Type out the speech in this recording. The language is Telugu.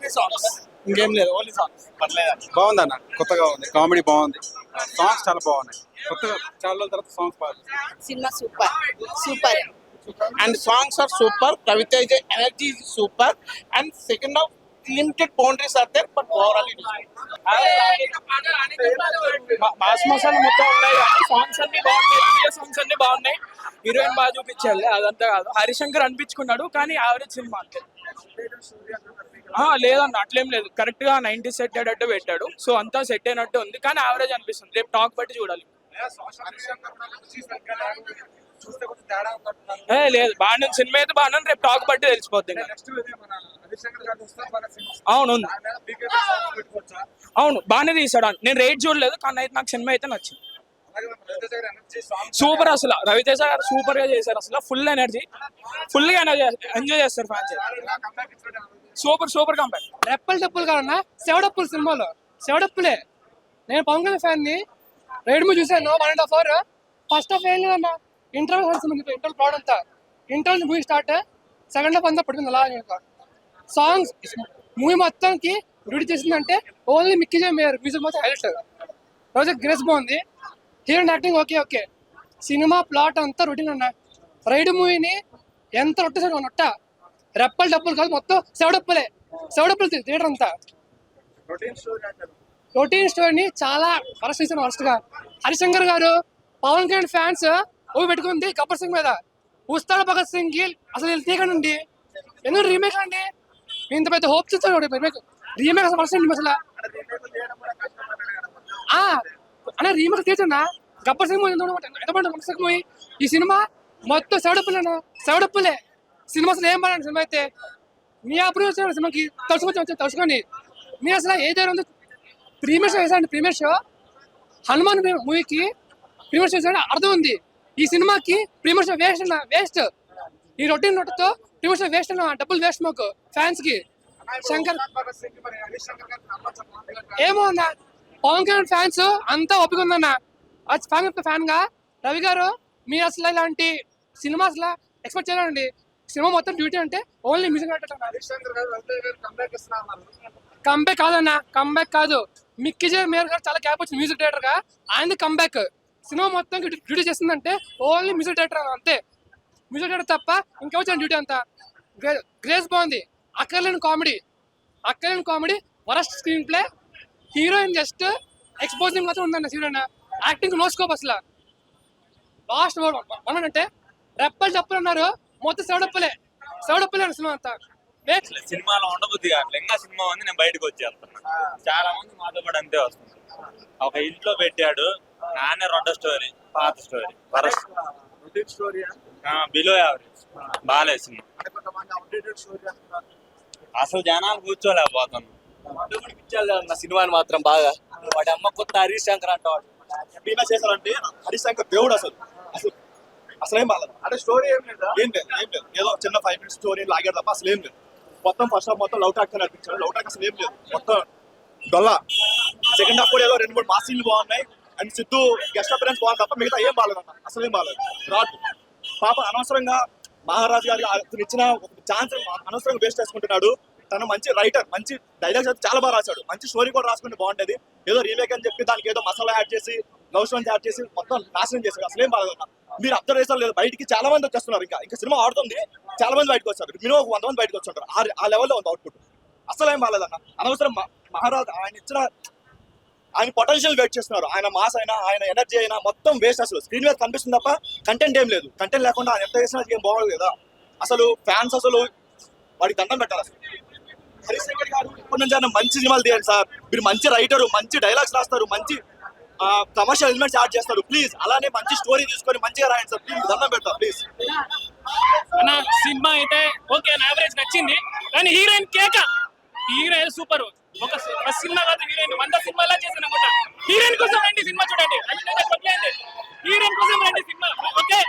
ఓన్లీ సాంగ్స్, ఇంకేం లేదు, ఓన్లీ సాంగ్స్. పర్లేదు. బాగుందన్న, కొత్తగా ఉంది, కామెడీ బాగుంది, సాంగ్స్ చాలా బాగున్నాయి. కొత్తగా చాలా రోజుల తర్వాత సాంగ్స్ బాగుంది. Cinema super super. And songs are super. Raviteja energy is super. And second of limited boundaries are there, but overall it is mass masala మొత్తం ఉన్నాయి. సాంగ్స్ అన్ని బాగున్నాయి, సాంగ్స్ అన్ని బాగున్నాయి. హీరోయిన్ బాగా చూపించాలి, అదంతా కాదు. హరిశంకర్ అనిపించుకున్నాడు కానీ యావరేజ్ సినిమా అంతే. లేదన్న అట్లేం లేదు, కరెక్ట్ గా 90 సెట్ అయ్యేటట్టు పెట్టాడు. సో అంతా సెట్ అయినట్టు ఉంది కానీ యావరేజ్ అనిపిస్తుంది. రేపు టాక్ బట్టి చూడాలి. లేదు బాగానే సినిమా అయితే బాగానే, రేపు టాక్ బట్టి తెలిసిపోద్ది. అవును అవును బాగానే తీసాడు. నేను రేట్ చూడలేదు కానీ అయితే నాకు సినిమా అయితే నచ్చింది. సూపర్, అసలు రవితేజ గారు సూపర్ గా చేశారు. అసలు ఫుల్ ఎనర్జీ, ఫుల్ గా ఎంజాయ్ చేస్తారు ఫ్యాన్స్. Super super compare. రెప్పలు డప్పులు కాదన్నా, సెవడప్పులు సినిమాలో సెవడప్పులే. నేను పవన్ కళ్యాణ్ ఫ్యాన్ ని, రైడ్ మూవీ చూసాను 1.5 hours. ఫస్ట్ హాఫ్ ఏం లేదన్నా, ఇంటర్వల్ ఇంటర్వల్ ప్రాడ్ అంతా. Interval movie start, second half అంతా పడుతుంది అలా. సాంగ్స్ మూవీ మొత్తానికి డ్యూటీ చేసిందంటే ఓన్లీ మిక్కీ జే మేయర్. మ్యూజిక్ మొత్తం హైలైట్. రోజు గ్రేస్ బాగుంది, heroine acting okay okay. Cinema plot అంతా రొటీన్ అన్న. రైడ్ మూవీని ఎంత రొట్టేసాడు నొట్ట. రెప్పలు డప్పులు కాదు, మొత్తం సెవడప్పులు థియేటర్ అంతా. రొటీన్ స్టోరీని చాలా వరస్ట్ చేశాను వరస్ట్ గా. హరిశంకర్ గారు పవన్ కళ్యాణ్ ఫ్యాన్స్ ఓవి పెట్టుకుంది గబ్బర్ సింగ్ మీద. ఉస్తాడ్ భగత్ సింగ్ కి అసలు వీళ్ళు తీయకండి, ఎందుకు రీమేక్ అండి? ఇంత పెద్ద హోప్ చూస్తాడు రీమేక్ అసలు వరస్ట్ అసలు. అన్న రీమేక్ తీర్చన్నా, గబ్బర్ సింగ్ ఎంత మూవీ. ఈ సినిమా మొత్తం సెవడప్పులే. సినిమా అసలు ఏం పడండి సినిమా అయితే. మీ అప్పుడు వచ్చాడు సినిమాకి తలుచుకొని మీరు అసలు ఏ దగ్గర ఉంది. ప్రీమియర్ షో వేసాండి, ప్రీమియర్ షో హనుమాన్ మూవీకి ప్రీమియర్ షో వేసాడు, అర్థం ఉంది. ఈ సినిమాకి ప్రీమియర్ షో వేస్ట్. ఈ రొటీన్ నోట్తో ప్రీమియర్ షో వేస్ట్ అన్న, డబ్బులు వేస్ట్ మాకు ఫ్యాన్స్ కి. శంకర్ ఏమో అన్న, పవన్ కళ్యాణ్ ఫ్యాన్స్ అంతా ఒప్పుగా ఉందన్న. ఫ్యాన్ గా రవి గారు మీరు అసలు ఇలాంటి సినిమా అసలు ఎక్స్పెక్ట్ చేయాలండి. సినిమా మొత్తం డ్యూటీ అంటే ఓన్లీ మ్యూజిక్ కంబ్యాక్ కాదన్న, కంబ్యాక్ కాదు. మిక్కీ జే మేయర్ గారు చాలా గ్యాప్ వచ్చింది మ్యూజిక్ డైరెక్టర్ గా, ఆయన కంబ్యాక్. సినిమా మొత్తం డ్యూటీ చేస్తుందంటే ఓన్లీ మ్యూజిక్ డైరెక్టర్ అంతే. మ్యూజిక్ డైరెక్టర్ తప్ప ఇంకా వచ్చిన డ్యూటీ అంతా. గ్రేస్ బాగుంది, అక్కర్లేని comedy worst screen play. Heroine just exposing మాత్రం ఉందన్న. హీరోయిన్ యాక్టింగ్ నో స్కోప్ అసలు. లాస్ట్ వన్ అంటే రెప్పలు డప్పులు అన్నారు, మొత్తం సెవడప్పులే సినిమా అంతా. సినిమాలో ఉండబుద్ధి కావట్లేదు. ఇంకా సినిమా ఉంది, నేను బయటకు వచ్చేస్తున్నా. చాలా మంది మాతో పాటు అంతే వస్తుంది. ఒక ఇంట్లో పెట్టాడు, నానే రెండో స్టోరీ, పాత స్టోరీ, బిలో యావరేజ్. బాగాలేదు సినిమా, అసలు జనాలు కూర్చోలేకపోతాను. సినిమాని మాత్రం బాగా. వాడి అమ్మ కొత్త హరిశంకర్ అంటాడు. చేశారంటే హరిశంకర్ దేవుడు. అసలు ఏం బాగాలేదు అంటే స్టోరీ ఏం లేదు, ఏదో చిన్న 5 minutes స్టోరీ లాగాడు తప్ప అసలు ఏం లేదు. మొత్తం ఫస్ట్ హాఫ్ మొత్తం లవ్ ట్రాక్ నడిపించాడు. లవ్ ట్రాక్ అసలు ఏం లేదు, మొత్తం డొల్లా. సెకండ్ హాఫ్ కూడా ఏదో 2-3 మాస్ సీన్లు బాగున్నాయి. అండ్ సిద్ధు గెస్ట్ అపిరెన్స్ బాగుంది తప్ప మిగతా ఏం బాగాలేదన్న, అసలు ఏం బాగాలేదు. రాట్ పాప అనవసరంగా మహారాజు గారికి అతను ఇచ్చిన ఛాన్స్ అనవసరంగా వేస్ట్ చేసుకుంటున్నాడు. తను మంచి రైటర్, మంచి డైలాగ్స్ అయితే చాలా బాగా రాశాడు. మంచి స్టోరీ కూడా రాసుకుంటే బాగుంటది. ఏదో రీమేక్ అని చెప్పి దానికి ఏదో మసాలా యాడ్ చేసి, లవ్ స్టోన్స్ యాడ్ చేసి మొత్తం నాశనం చేశాడు. అసలు ఏం బాగాలేదన్న. మీరు అబ్జర్వ్ చేస్తారు లేదు, బయటికి చాలా మంది వచ్చేస్తున్నారు. ఇంకా సినిమా ఆడుతుంది, చాలా మంది బయటకు వచ్చారు. మినిమం 100 మంది బయటకు వచ్చారు. ఆ లెవెల్లో ఉంది అవుట్పుట్. అసలు ఏం బాగాలేదన్న. అనవసరం మహారాజ్ ఆయన పొటెన్షియల్ వెయిట్ చేస్తున్నారు. ఆయన మాస్ అయినా, ఆయన ఎనర్జీ అయినా మొత్తం వేస్ట్. అసలు స్క్రీన్ మీద కనిపిస్తుంది తప్ప కంటెంట్ ఏం లేదు. కంటెంట్ లేకుండా ఆయన ఎంత చేసినా ఏం బాగోదు కదా. అసలు ఫ్యాన్స్ అసలు వాడికి దండం పెట్టాలి. అసలు హరిశంకర్ గారు ఇప్పటి నుంచి ఆయన మంచి సినిమాలు తీయండి సార్. మీరు మంచి రైటరు, మంచి డైలాగ్స్ రాస్తారు, మంచి కమర్షియల్ ఎలిమెంట్స్ యాడ్ చేస్తారు. ప్లీజ్ అలానే మంచి స్టోరీ తీసుకొని మంచిగా రాయండి సార్. ప్లీజ్ దండం పెడతా ప్లీజ్. అన్న సినిమా అయితే ఓకే, యావరేజ్ నచ్చింది కానీ హీరోయిన్ కేక. Heroine super. ఒక సినిమా కాదు, హీరోయిన్ 100 సినిమాలా చేసిన హీరోయిన్ కోసం రండి సినిమా చూడండి. హీరోయిన్ కోసం రండి సినిమా ఓకే.